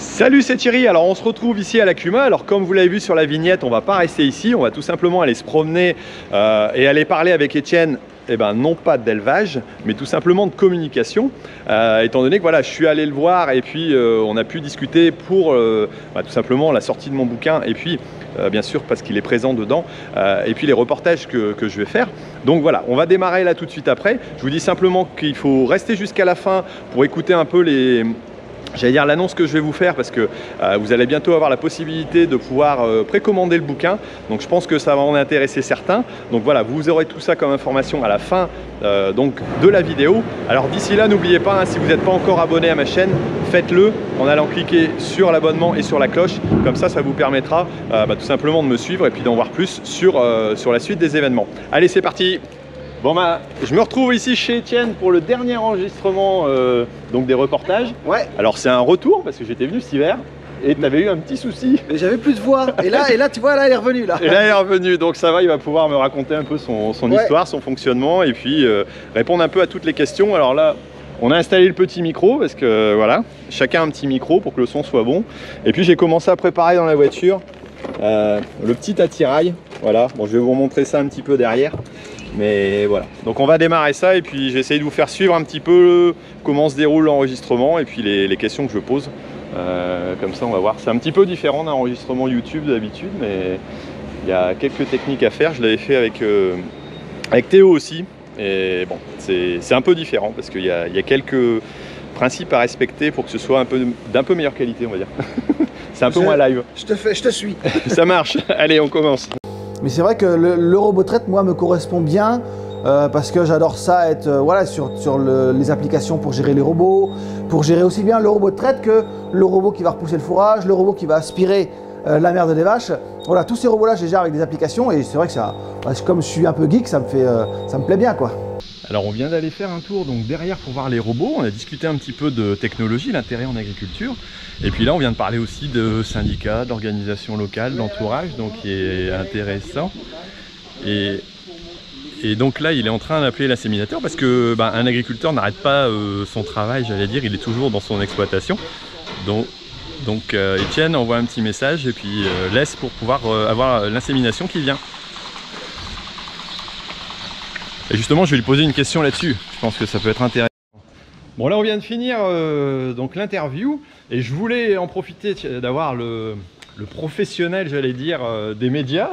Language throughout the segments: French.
Salut, c'est Thierry. Alors on se retrouve ici à la Cuma. Alors comme vous l'avez vu sur la vignette, on va pas rester ici, on va tout simplement aller se promener et aller parler avec Étienne. Eh ben, non pas d'élevage, mais tout simplement de communication, étant donné que voilà, je suis allé le voir et puis on a pu discuter pour tout simplement la sortie de mon bouquin et puis bien sûr parce qu'il est présent dedans et puis les reportages que je vais faire. Donc voilà, on va démarrer là tout de suite après. Je vous dis simplement qu'il faut rester jusqu'à la fin pour écouter un peu j'allais dire l'annonce que je vais vous faire parce que vous allez bientôt avoir la possibilité de pouvoir précommander le bouquin. Donc je pense que ça va en intéresser certains. Donc voilà, vous aurez tout ça comme information à la fin donc de la vidéo. Alors d'ici là, n'oubliez pas, hein, si vous n'êtes pas encore abonné à ma chaîne, faites-le en allant cliquer sur l'abonnement et sur la cloche. Comme ça vous permettra tout simplement de me suivre et puis d'en voir plus sur la suite des événements. Allez, c'est parti! Bon je me retrouve ici chez Étienne pour le dernier enregistrement donc des reportages. Ouais. Alors c'est un retour parce que j'étais venu cet hiver et tu avais eu un petit souci. Mais j'avais plus de voix. Et là tu vois, là elle est revenue là. Et là elle est revenue, donc ça va, il va pouvoir me raconter un peu son histoire, son fonctionnement et puis répondre un peu à toutes les questions. Alors là, on a installé le petit micro parce que voilà, chacun un petit micro pour que le son soit bon. Et puis j'ai commencé à préparer dans la voiture le petit attirail. Voilà, bon je vais vous montrer ça un petit peu derrière. Mais voilà, donc on va démarrer ça et puis j'essaie de vous faire suivre un petit peu comment se déroule l'enregistrement et puis les questions que je pose. Comme ça on va voir, c'est un petit peu différent d'un enregistrement YouTube d'habitude, mais il y a quelques techniques à faire. Je l'avais fait avec Théo aussi et bon, c'est un peu différent parce qu'il y a quelques principes à respecter pour que ce soit d'un peu meilleure qualité, on va dire. C'est un peu moins live. Je te suis. Ça marche, allez on commence. Mais c'est vrai que le robot traite, moi, me correspond bien parce que j'adore ça, être voilà, sur les applications pour gérer les robots, pour gérer aussi bien le robot de traite que le robot qui va repousser le fourrage, le robot qui va aspirer la merde des vaches. Voilà, tous ces robots-là, je les gère avec des applications et c'est vrai que comme je suis un peu geek, ça me plaît bien, quoi. Alors on vient d'aller faire un tour donc derrière pour voir les robots, on a discuté un petit peu de technologie, l'intérêt en agriculture, et puis là on vient de parler aussi de syndicats, d'organisations locales, d'entourage, donc qui est intéressant. Et donc là il est en train d'appeler l'inséminateur parce que un agriculteur n'arrête pas son travail, j'allais dire, il est toujours dans son exploitation. Donc Étienne envoie un petit message et puis laisse pour pouvoir avoir l'insémination qui vient. Et justement, je vais lui poser une question là-dessus. Je pense que ça peut être intéressant. Bon, là, on vient de finir donc l'interview et je voulais en profiter d'avoir le professionnel, j'allais dire, des médias.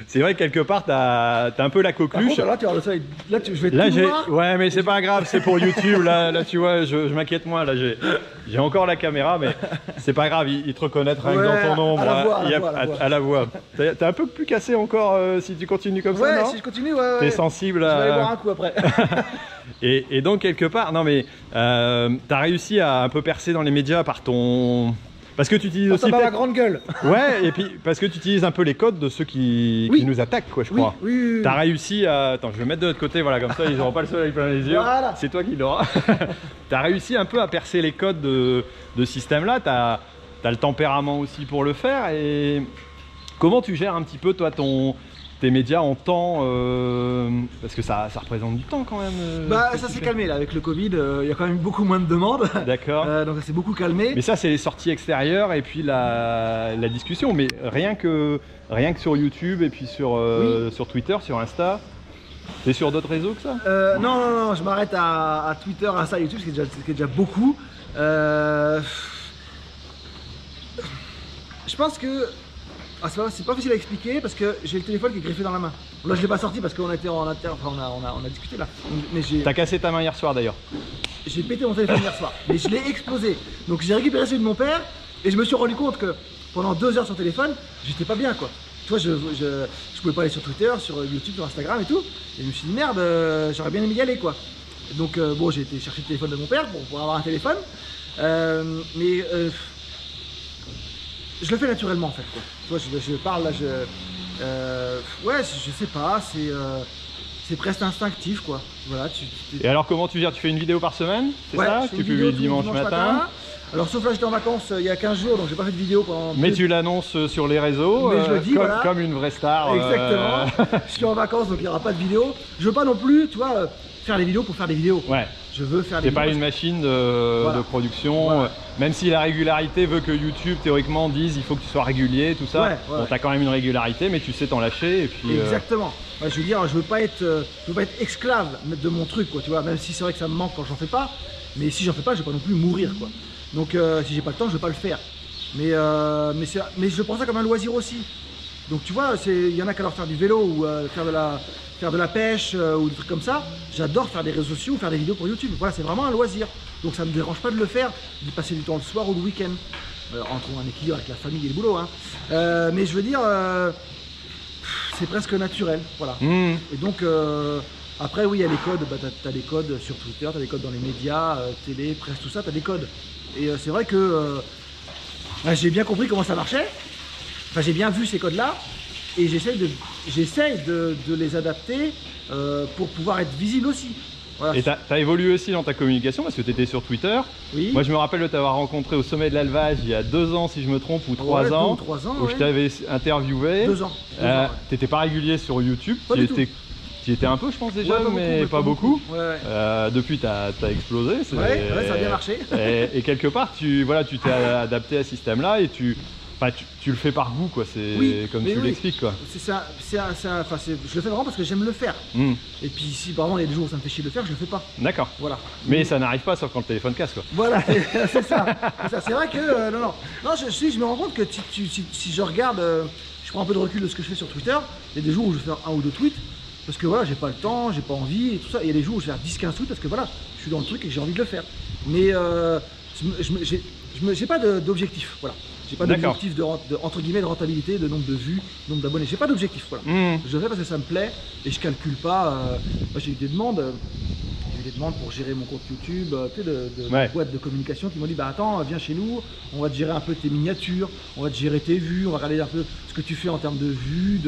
C'est vrai que quelque part, t'as un peu la coqueluche. Contre, là, tu vois, là, je vais là, tout voir. Ouais, mais c'est pas grave, c'est pour YouTube. Là, tu vois, je m'inquiète moins. Là, j'ai encore la caméra, mais c'est pas grave. Il te reconnaîtra rien que dans ton ombre. À la voix. T'es un peu plus cassé encore si tu continues comme ça, non? Si je continue, ouais. T'es sensible à... Je vais aller boire un coup après. et donc, quelque part, non mais, t'as réussi à un peu percer dans les médias par ton... Parce que tu utilises aussi la grande gueule. Ouais, et puis parce que tu utilises un peu les codes de ceux qui nous attaquent, quoi, je crois. Oui. T'as réussi à... Attends, je vais mettre de l'autre côté, voilà, comme ça ils n'auront pas le soleil plein les yeux. Voilà. C'est toi qui l'auras. T'as réussi un peu à percer les codes de ce système-là. T'as le tempérament aussi pour le faire. Et comment tu gères un petit peu, toi, tes médias en temps parce que ça représente du temps quand même. Ça s'est calmé là avec le Covid, il y a quand même beaucoup moins de demandes. D'accord. Donc ça s'est beaucoup calmé. Mais ça c'est les sorties extérieures et puis la discussion, mais rien que sur YouTube et puis sur Twitter, sur Insta. T'es sur d'autres réseaux que ça? Non, je m'arrête à Twitter, Insta, YouTube, ce qui est déjà beaucoup. Je pense que c'est pas facile à expliquer parce que j'ai le téléphone qui est greffé dans la main. Là je l'ai pas sorti parce qu'on était on a discuté là. T'as cassé ta main hier soir d'ailleurs. J'ai pété mon téléphone hier soir, mais je l'ai explosé. Donc j'ai récupéré celui de mon père et je me suis rendu compte que pendant 2 heures sur téléphone, j'étais pas bien, quoi. Tu vois, je pouvais pas aller sur Twitter, sur YouTube, sur Instagram et tout. Et je me suis dit merde, j'aurais bien aimé y aller, quoi. Donc bon, j'ai été chercher le téléphone de mon père pour avoir un téléphone. Je le fais naturellement en fait, quoi. Tu vois, je parle là, je sais pas, c'est presque instinctif, quoi. Voilà, Et alors comment tu gères? Tu fais une vidéo par semaine? C'est ça? Tu publies le dimanche matin. Alors sauf là j'étais en vacances il y a 15 jours donc j'ai pas fait de vidéo pendant... Mais tu l'annonces sur les réseaux, mais je le dis, comme une vraie star. Exactement. Je suis en vacances donc il n'y aura pas de vidéo. Je veux pas non plus, tu vois, faire des vidéos pour faire des vidéos. Ouais. Je veux faire des T'es pas vidéos une machine de production, Voilà. Même si la régularité veut que YouTube théoriquement dise il faut que tu sois régulier, tout ça. Ouais, ouais. Bon, t'as quand même une régularité, mais tu sais t'en lâcher et puis. Exactement. Ouais, je veux dire, je veux pas être esclave de mon truc, quoi, tu vois. Même si c'est vrai que ça me manque quand j'en fais pas, mais si j'en fais pas, je vais pas non plus mourir, quoi. Donc si j'ai pas le temps, je vais pas le faire. Mais je prends ça comme un loisir aussi. Donc tu vois, il y en a qui adorent faire du vélo ou faire de la pêche ou des trucs comme ça. J'adore faire des réseaux sociaux ou faire des vidéos pour YouTube. Voilà, c'est vraiment un loisir. Donc ça me dérange pas de le faire, de passer du temps le soir ou le week-end. En trouvant un équilibre avec la famille et le boulot. Hein. Mais je veux dire, c'est presque naturel. Voilà. Et donc, après, oui, il y a les codes. Bah, tu as des codes sur Twitter, tu as des codes dans les médias, télé, presse, tout ça, tu as des codes. Et c'est vrai que j'ai bien compris comment ça marchait. Enfin, j'ai bien vu ces codes-là. Et j'essaye de les adapter pour pouvoir être visible aussi. Voilà. Et tu as évolué aussi dans ta communication parce que tu étais sur Twitter. Oui. Moi, je me rappelle de t'avoir rencontré au sommet de l'élevage il y a 2 ans, si je me trompe, ou 3 ans. 3 ans, où je t'avais interviewé. 2 ans. Tu n'étais pas régulier sur YouTube. Tu y étais un peu, je pense, déjà, ouais, mais pas beaucoup. Ouais. Depuis, tu as explosé. Ouais, ça a bien marché. Et quelque part, tu t'es adapté à ce système-là et tu le fais par goût, quoi. C'est comme tu l'expliques, quoi. Je le fais vraiment parce que j'aime le faire. Et puis si par exemple il y a des jours où ça me fait chier de le faire, je le fais pas. D'accord. Voilà. Mais ça n'arrive pas sauf quand le téléphone casse, quoi. Voilà, c'est ça. C'est vrai que non, je me rends compte que si je regarde, je prends un peu de recul de ce que je fais sur Twitter. Il y a des jours où je vais faire 1 ou 2 tweets parce que voilà, j'ai pas le temps, j'ai pas envie et tout ça. Et il y a des jours où je vais faire 10-15 tweets parce que voilà, je suis dans le truc et que j'ai envie de le faire. Mais j'ai pas d'objectif, voilà. J'ai pas d'objectif entre guillemets de rentabilité, de nombre de vues, nombre d'abonnés. J'ai pas d'objectif, voilà. Je le fais parce que ça me plaît et je calcule pas. Moi j'ai eu des demandes. Pour gérer mon compte YouTube, de boîtes de communication qui m'ont dit bah attends, viens chez nous, on va te gérer un peu tes miniatures, on va te gérer tes vues, on va regarder un peu ce que tu fais en termes de vues,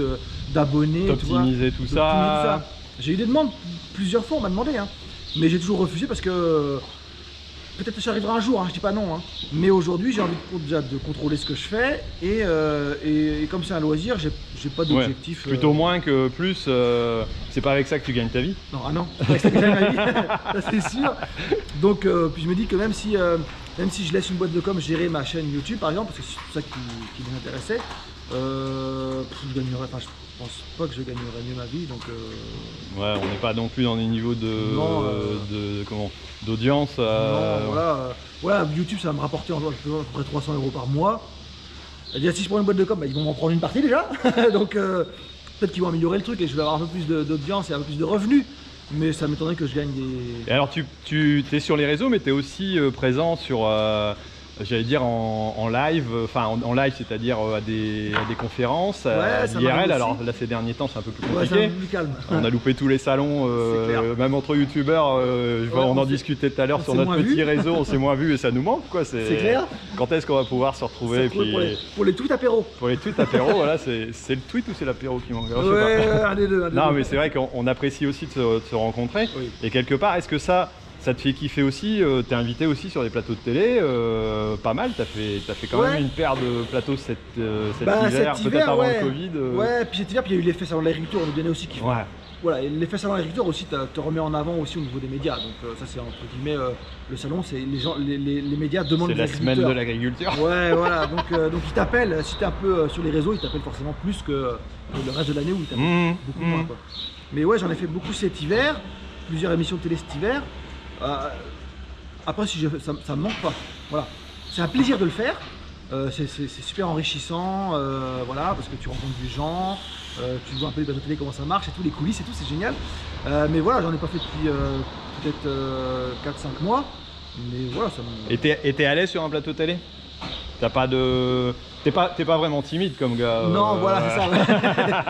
d'abonnés, d'optimiser tout ça. J'ai eu des demandes plusieurs fois, on m'a demandé, hein, mais j'ai toujours refusé parce que peut-être que ça arrivera un jour, hein, je dis pas non, hein. Mais aujourd'hui j'ai envie déjà de contrôler ce que je fais et comme c'est un loisir, j'ai pas d'objectif. Plutôt moins que plus, c'est pas avec ça que tu gagnes ta vie. Non, non, c'est pas avec ça que je gagne ma vie, ça c'est sûr. Donc puis je me dis que même si je laisse une boîte de com gérer ma chaîne YouTube par exemple, parce que c'est tout ça qui m'intéressait, je gagnerais, enfin je pense pas que je gagnerais mieux ma vie, donc ouais, on n'est pas non plus dans des niveaux d'audience. Non, voilà, YouTube ça va me rapporter à peu près 300 € par mois. Déjà si je prends une boîte de com, bah, ils vont m'en prendre une partie déjà. Donc peut-être qu'ils vont améliorer le truc et je vais avoir un peu plus d'audience et un peu plus de revenus. Mais ça m'étonnerait que je gagne des... Et alors tu es sur les réseaux mais tu es aussi présent sur... j'allais dire en live, enfin en live, c'est-à-dire à des conférences, à l'IRL. Alors là ces derniers temps c'est un peu plus compliqué. Ouais, c'est un peu plus calme. On a loupé tous les salons, même entre youtubeurs, on en discutait tout à l'heure sur notre petit réseau, on s'est moins vu et ça nous manque, quoi. C'est clair. Quand est-ce qu'on va pouvoir se retrouver pour les tweets apéro. Pour les tweets apéro, voilà, c'est le tweet ou c'est l'apéro qui manque? Ouais, un des deux. Non mais c'est vrai qu'on apprécie aussi de se rencontrer. Oui. Et quelque part, est-ce que ça te fait kiffer aussi? T'es invité aussi sur des plateaux de télé, pas mal, t'as fait quand même une paire de plateaux cet hiver, peut-être avant le Covid. Ouais, puis cet hiver, puis il y a eu l'effet salon de l'agriculture, on nous donnait aussi kiffé. Ouais. Voilà, l'effet salon de l'agriculture aussi te remet en avant aussi au niveau des médias. Donc ça c'est entre guillemets le salon, c'est les médias demandent des agriculteurs. C'est la semaine de l'agriculture. Ouais, voilà, donc ils t'appellent, si t'es un peu sur les réseaux, ils t'appellent forcément plus que le reste de l'année où ils t'appellent beaucoup moins, quoi. Mais ouais, j'en ai fait beaucoup cet hiver, plusieurs émissions de télé cet hiver. Après ça me manque pas, voilà, c'est un plaisir de le faire, c'est super enrichissant, voilà, parce que tu rencontres des gens, tu vois un peu les plateaux de télé comment ça marche et tout, les coulisses et tout, c'est génial, mais voilà, j'en ai pas fait depuis peut-être 4-5 mois, mais voilà, ça me... Et t'es à l'aise sur un plateau de télé? T'as pas de... T'es pas vraiment timide comme gars. Non, voilà, c'est ça. Ouais.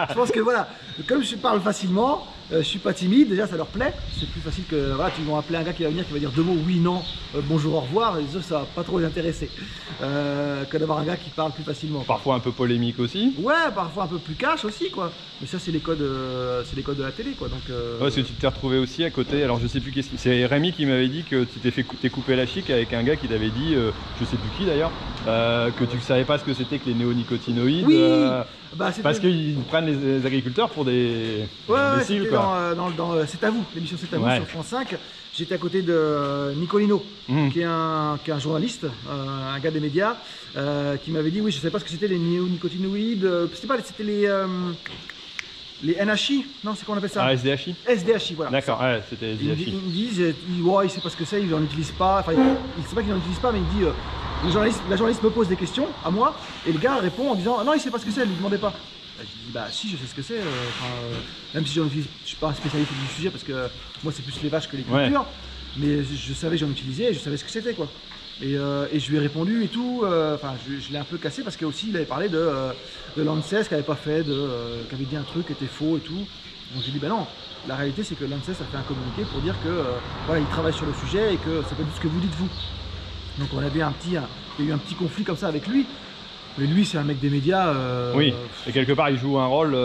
Je pense que voilà, comme je parle facilement, je suis pas timide, déjà ça leur plaît. C'est plus facile que, voilà, tu vas appeler un gars qui va venir, qui va dire 2 mots, oui, non, bonjour, au revoir, et ça va pas trop les intéresser. Que d'avoir un gars qui parle plus facilement. Parfois un peu polémique aussi. Ouais, parfois un peu plus cash aussi, quoi. Mais ça, c'est les codes de la télé, quoi. Donc, ouais, parce que tu t'es retrouvé aussi à côté, alors je sais plus qu'est-ce que c'est, Rémi qui m'avait dit que tu t'es coupé la chic avec un gars qui t'avait dit, je sais plus qui d'ailleurs, que tu savais pas ce que c'était que les néonicotinoïdes. Oui. Parce qu'ils prennent les agriculteurs pour des cibles, quoi. Dans C'est à vous, l'émission C'est à vous sur France 5. j'étais à côté de Nicolino, qui est un journaliste, un gars des médias, qui m'avait dit, oui, je ne savais pas ce que c'était les néonicotinoïdes, c'était les NHI, non, c'est qu'on appelle ça? Ah, SDHI? SDHI, voilà. D'accord, ouais, c'était SDHI. Ils me disent, ouais, il sait pas ce que c'est, il n'en utilise pas, enfin, il sait pas qu'il n'en utilise pas, mais il dit, la journaliste me pose des questions à moi, et le gars répond en disant, non, il sait pas ce que c'est, ne lui demandez pas. Je dis, bah si, je sais ce que c'est, même si je ne suis pas un spécialiste du sujet, parce que moi, c'est plus les vaches que les cultures, mais je savais que j'en utilisais, et je savais ce que c'était, quoi. Et je lui ai répondu et tout, je l'ai un peu cassé parce qu'aussi il avait parlé de l'ANSES qui avait pas fait, qui avait dit un truc qui était faux et tout. Donc j'ai dit bah non, la réalité c'est que l'ANSES a fait un communiqué pour dire que voilà, il travaille sur le sujet et que c'est pas du tout ce que vous dites vous. Donc on avait il y a eu un petit conflit comme ça avec lui. Mais lui c'est un mec des médias. Oui, et quelque part il joue un rôle.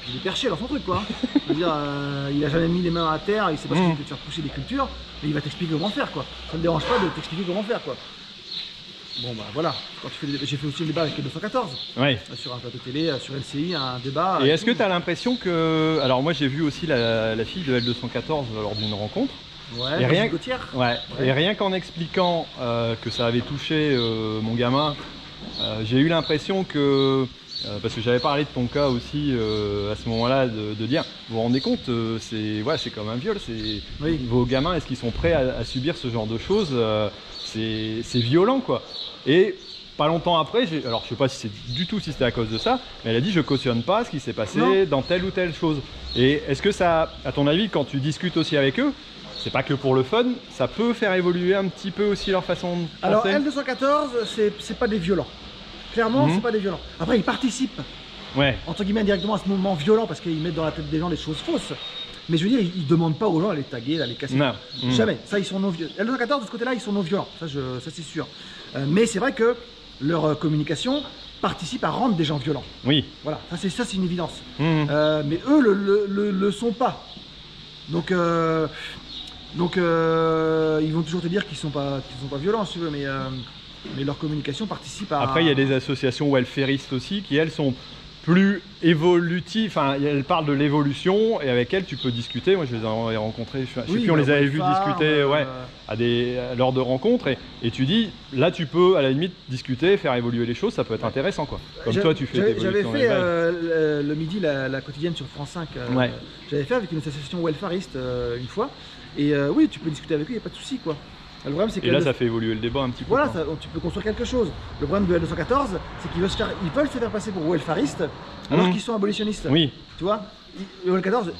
Il est perché dans son truc quoi. Je veux dire, il a jamais mis les mains à terre, il sait pas ce qu'il fait de faire pousser des cultures, mais il va t'expliquer comment faire quoi. Ça ne me dérange pas de t'expliquer comment faire quoi. Bon bah voilà, j'ai fait aussi le débat avec L214 sur un plateau télé, sur LCI, un débat. Et est-ce que tu as l'impression que. Alors moi j'ai vu aussi la fille de L214 lors d'une rencontre. Ouais, et rien qu'en expliquant que ça avait touché mon gamin, j'ai eu l'impression que, parce que j'avais parlé de ton cas aussi à ce moment-là, de dire, vous vous rendez compte, c'est comme un viol, vos gamins, est-ce qu'ils sont prêts à subir ce genre de choses, c'est violent quoi. Et pas longtemps après, alors je sais pas si c'était à cause de ça, mais elle a dit je cautionne pas ce qui s'est passé dans telle ou telle chose. Et est-ce que ça, à ton avis, quand tu discutes aussi avec eux, c'est pas que pour le fun, ça peut faire évoluer un petit peu aussi leur façon de penser? Alors L214, c'est pas des violents. Clairement, c'est pas des violents. Après, ils participent, entre guillemets, directement à ce mouvement violent parce qu'ils mettent dans la tête des gens des choses fausses. Mais je veux dire, ils demandent pas aux gens à les taguer, à les casser. Non. Jamais. Ça, ils sont non violents. L214, de ce côté-là, ils sont non violents. Ça c'est sûr. Mais c'est vrai que leur communication participe à rendre des gens violents. Oui. Voilà. Ça, c'est une évidence. Mais eux le sont pas. Donc ils vont toujours te dire qu'ils sont pas violents, si tu veux, mais leur communication participe à... Après, il y a des associations welfaristes aussi qui, elles, sont plus évolutives. Enfin, elles parlent de l'évolution et avec elles, tu peux discuter. Moi, je les ai rencontrés, je sais plus, on les avait vus discuter lors de rencontres. Et tu dis, là, tu peux, à la limite, discuter, faire évoluer les choses. Ça peut être intéressant, quoi. Comme toi, tu fais J'avais fait le midi, la quotidienne sur France 5. J'avais fait avec une association welfariste une fois. Et oui, tu peux discuter avec eux, il n'y a pas de souci, quoi. Le problème, c'est que là, ça fait évoluer le débat un petit peu. Voilà, tu peux construire quelque chose. Le problème de L214, c'est qu'ils veulent se faire passer pour welfaristes alors qu'ils sont abolitionnistes. Oui. Tu vois, L214,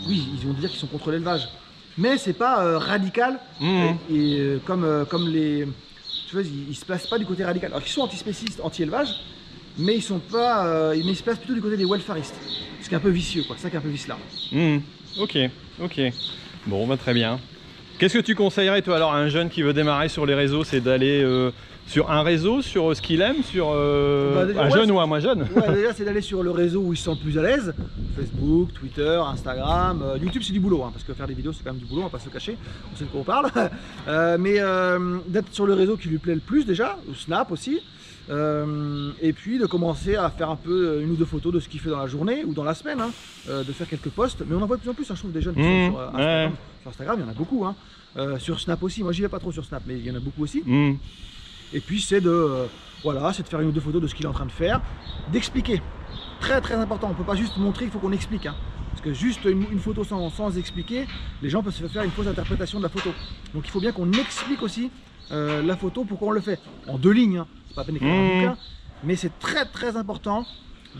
oui, ils vont dire qu'ils sont contre l'élevage. Mais c'est pas radical. Comme les... Tu vois, ils se placent pas du côté radical. Alors qu'ils sont antispécistes, anti-élevage, mais ils se placent plutôt du côté des welfaristes. Ce qui est un peu vicieux, quoi. C'est ça qui est un peu vicelard. Ok. Bon, bah, très bien. Qu'est-ce que tu conseillerais, toi, alors, à un jeune qui veut démarrer sur les réseaux? C'est d'aller sur un réseau, sur ce qu'il aime, sur un jeune ou un moins jeune? Déjà, c'est d'aller sur le réseau où il se sent le plus à l'aise. Facebook, Twitter, Instagram. YouTube, c'est du boulot, parce que faire des vidéos, c'est quand même du boulot, on va pas se le cacher. On sait de quoi on parle. Mais d'être sur le réseau qui lui plaît le plus, déjà, ou Snap aussi. Et puis de commencer à faire un peu une ou deux photos de ce qu'il fait dans la journée ou dans la semaine, de faire quelques posts. Mais on en voit de plus en plus, je trouve, des jeunes qui sont sur Instagram. Sur Instagram, il y en a beaucoup. Sur Snap aussi, moi j'y vais pas trop sur Snap, mais il y en a beaucoup aussi. Et puis c'est de faire une ou deux photos de ce qu'il est en train de faire, d'expliquer. Très très important, on peut pas juste montrer, il faut qu'on explique. Parce que juste une photo sans expliquer, les gens peuvent se faire une fausse interprétation de la photo. Donc il faut bien qu'on explique aussi la photo, pourquoi on le fait. En 2 lignes, c'est pas à peine d'écrire un bouquin, mais c'est très très important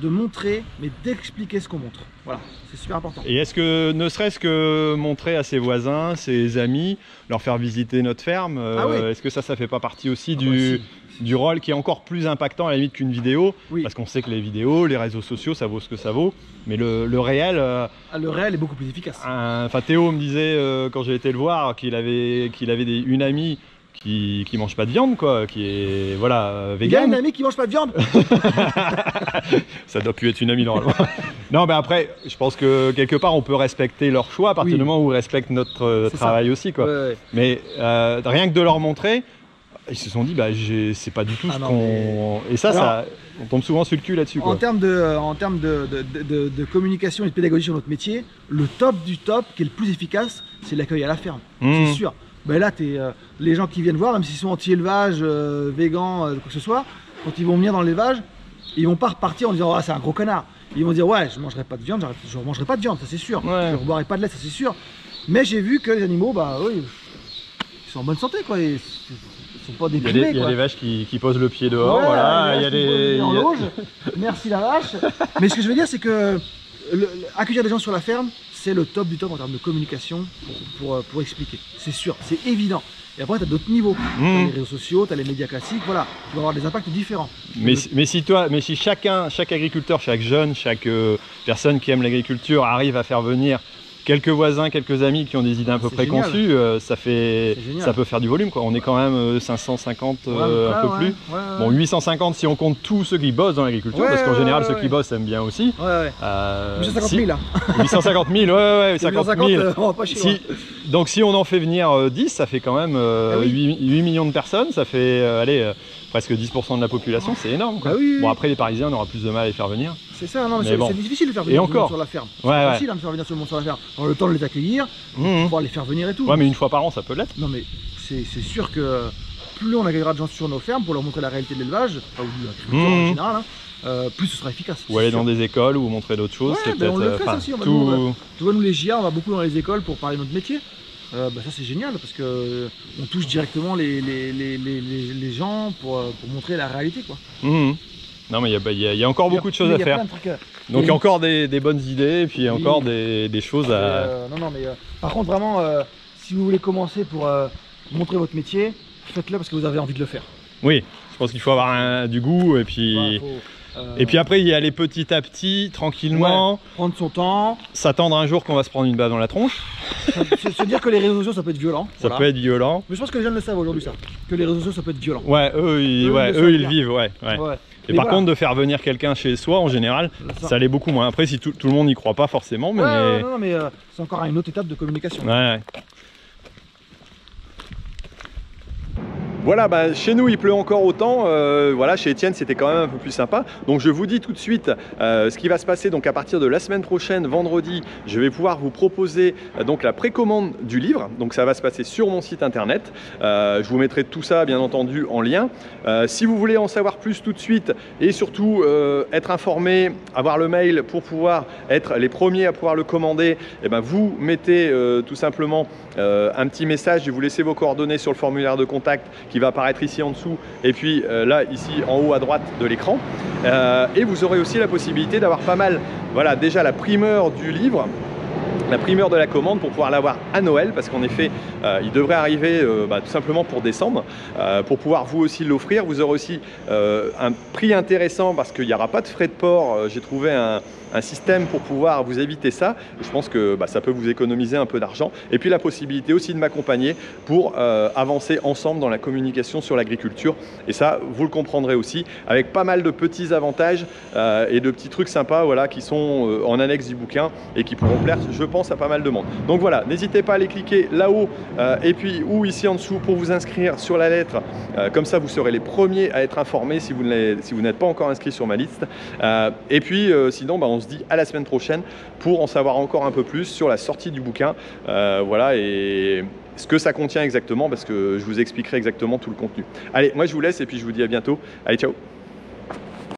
de montrer, mais d'expliquer ce qu'on montre. Voilà, c'est super important. Et est-ce que, ne serait-ce que montrer à ses voisins, ses amis, leur faire visiter notre ferme, est-ce que ça fait pas partie aussi du rôle qui est encore plus impactant à la limite qu'une vidéo? Parce qu'on sait que les vidéos, les réseaux sociaux, ça vaut ce que ça vaut, mais le réel... le réel est beaucoup plus efficace. Enfin, Théo me disait, quand j'ai été le voir, qu'il avait une amie qui mange pas de viande, quoi, qui est vegan. Il y a une amie qui mange pas de viande. Ça doit plus être une amie normalement. Non, mais après, je pense que quelque part on peut respecter leur choix à partir du moment où ils respectent notre travail aussi, quoi. Mais rien que de leur montrer, ils se sont dit, bah, c'est pas du tout Ah ce non, qu'on... Et ça, Alors, on tombe souvent sur le cul là-dessus. En termes de communication et de pédagogie sur notre métier, le top du top, qui est le plus efficace, c'est l'accueil à la ferme. Mmh. C'est sûr. Ben là, les gens qui viennent voir, même s'ils sont anti-élevage, végan, quoi que ce soit, quand ils vont venir dans l'élevage, ils vont pas repartir en disant, ah, c'est un gros connard. Ils vont dire, ouais, je mangerai pas de viande, je mangerai pas de viande, ça c'est sûr. Ouais. Je ne boirai pas de lait, ça c'est sûr. Mais j'ai vu que les animaux, bah oui, ils sont en bonne santé, quoi. Ils sont pas déprimés. Il y a des vaches qui posent le pied dehors, Ouais, voilà. Il y a des en loge. Merci la vache. Mais ce que je veux dire, c'est que accueillir des gens sur la ferme, c'est le top du top en termes de communication pour expliquer. C'est sûr, c'est évident. Et après, tu as d'autres niveaux. Tu as les réseaux sociaux, tu as les médias classiques, voilà. Tu vas avoir des impacts différents. Mais si chaque agriculteur, chaque jeune, chaque personne qui aime l'agriculture arrive à faire venir quelques voisins, quelques amis qui ont des idées à peu près conçues, ça peut faire du volume, quoi. On est quand même 550, un peu plus. Bon, 850 si on compte tous ceux qui bossent dans l'agriculture, parce qu'en général ceux qui bossent aiment bien aussi. 850 000 là. 850 000, ouais, 50 000. On va pas chier, donc si on en fait venir 10, ça fait quand même 8 millions de personnes, ça fait presque 10% de la population, c'est énorme, quoi. Bon, après les Parisiens, on aura plus de mal à les faire venir. C'est ça, non, mais c'est difficile de faire venir tout le monde sur la ferme. C'est facile de faire venir tout le monde sur la ferme. Dans le temps de les accueillir, pouvoir les faire venir et tout. Ouais, mais une fois par an, ça peut l'être. Non, mais c'est sûr que plus on accueillera de gens sur nos fermes pour leur montrer la réalité de l'élevage, ou de l'agriculture en général, plus ce sera efficace. Ou aller dans des écoles ou montrer d'autres choses. Ouais, ben on le fait aussi. Tu vois, nous les GIA, on va beaucoup dans les écoles pour parler de notre métier. Ça c'est génial parce que on touche directement les gens pour montrer la réalité, quoi. Non, mais il y a encore beaucoup de choses à faire. Donc il y a encore des bonnes idées et puis encore des choses à... non, mais par contre vraiment, si vous voulez commencer pour montrer votre métier, faites-le parce que vous avez envie de le faire. Oui, je pense qu'il faut avoir du goût et puis... Et puis après, il y aller petit à petit, tranquillement. Prendre son temps. S'attendre un jour qu'on va se prendre une balle dans la tronche. Se dire que les réseaux sociaux, ça peut être violent. Ça peut être violent. Mais je pense que les jeunes le savent aujourd'hui, ça. Que les réseaux sociaux, ça peut être violent. Ouais, eux ils le vivent, ouais. Et par contre, de faire venir quelqu'un chez soi, en général, ça l'est beaucoup moins. Après, si tout le monde n'y croit pas forcément, mais... non, mais c'est encore une autre étape de communication. Ouais. Voilà, chez nous il pleut encore autant, voilà, chez Étienne c'était quand même un peu plus sympa. Donc je vous dis tout de suite ce qui va se passer. Donc à partir de la semaine prochaine, vendredi, je vais pouvoir vous proposer donc la précommande du livre. Donc ça va se passer sur mon site internet. Je vous mettrai tout ça bien entendu en lien. Si vous voulez en savoir plus tout de suite et surtout être informé, avoir le mail pour pouvoir être les premiers à pouvoir le commander, et vous mettez tout simplement un petit message et vous laissez vos coordonnées sur le formulaire de contact qui va apparaître ici en dessous et puis là ici en haut à droite de l'écran, et vous aurez aussi la possibilité d'avoir pas mal, voilà, déjà la primeur du livre, la primeur de la commande pour pouvoir l'avoir à Noël, parce qu'en effet il devrait arriver tout simplement pour décembre, pour pouvoir vous aussi l'offrir. Vous aurez aussi un prix intéressant parce qu'il n'y aura pas de frais de port. J'ai trouvé un système pour pouvoir vous éviter ça. Je pense que ça peut vous économiser un peu d'argent. Et puis la possibilité aussi de m'accompagner pour avancer ensemble dans la communication sur l'agriculture. Et ça, vous le comprendrez aussi, avec pas mal de petits avantages et de petits trucs sympas, voilà, qui sont en annexe du bouquin et qui pourront plaire, je pense, à pas mal de monde. Donc voilà, n'hésitez pas à aller cliquer là-haut et puis ou ici en dessous pour vous inscrire sur la lettre. Comme ça, vous serez les premiers à être informés si vous n'êtes pas encore inscrit sur ma liste. Et puis sinon, on se dit à la semaine prochaine pour en savoir encore un peu plus sur la sortie du bouquin, voilà, et ce que ça contient exactement, parce que je vous expliquerai exactement tout le contenu. Allez, moi je vous laisse et puis je vous dis à bientôt. Allez, ciao.